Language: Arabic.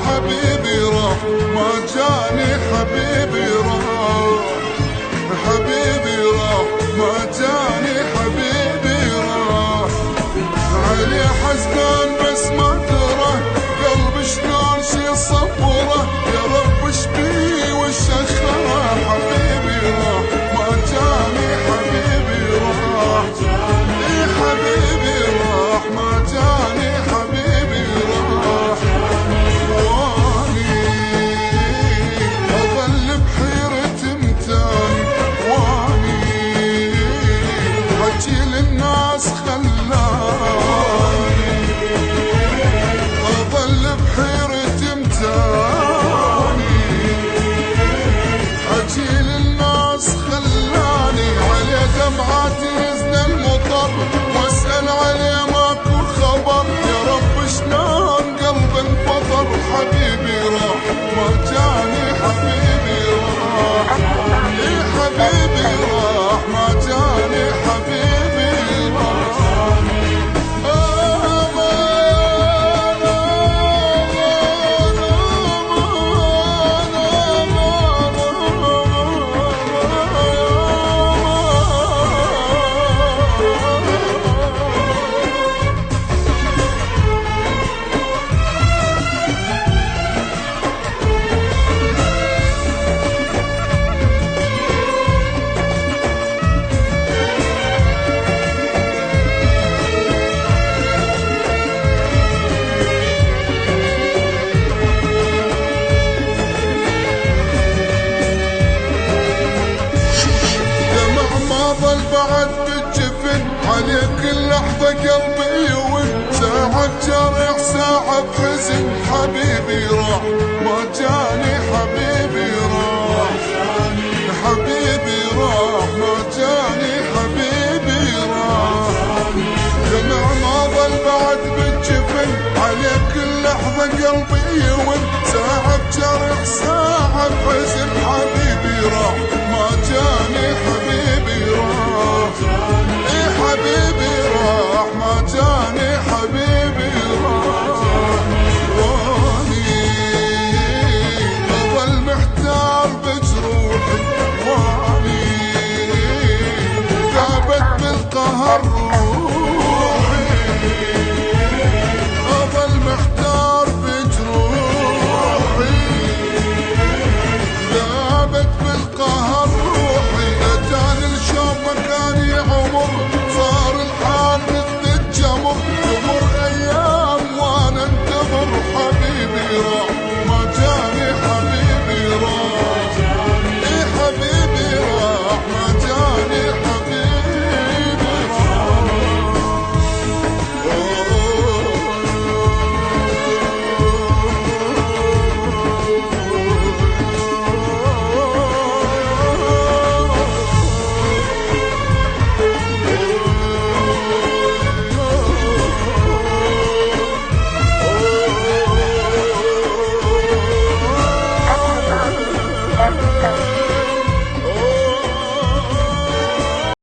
حبيبي راح ما جاني حبيبي راح حبيبي راح ما جاني حبيبي راح علي حزنان بس ما ترى قلبي شلون شي صبره يا رب شبيه وش اخره حبيبي راح ما جاني حبيبي راح حبيبي راح ما جاني حبيبي راح واني اظل بحيرة متاني واني حجي للناس خلاني اظل بحيرة متاني حجي للناس خلاني عليه دمعاتي يزن المطر واسأل عليه ماكو خبر يا رب شلون قلب انفطر حبيبي راح ما جاني حبيبي راح حبيبي راح ما جاني حبيبي راح ظل بعد بالجفن عليك كل لحظة قلبي يون ساعة جرح ساعة بحزن حبيبي راح ما جاني حبيبي راح حبيبي راح ما جاني حبيبي راح دمع ما ظل بعد بالجفن عليك كل لحظة قلبي يون ساعة جرح ساعة بحزن حبيبي راح ما جاني حبيبي حبيبي راح ما جاني حبيبي راح واني اظل محتار بجروحي واني ذابت بالقهر روحي اظل محتار بجروحي ذابت بالقهر روحي اتاني الشوق مكاني عمر صار الحال مثل الجمر تمر ايام وانا انتظر حبيبي راح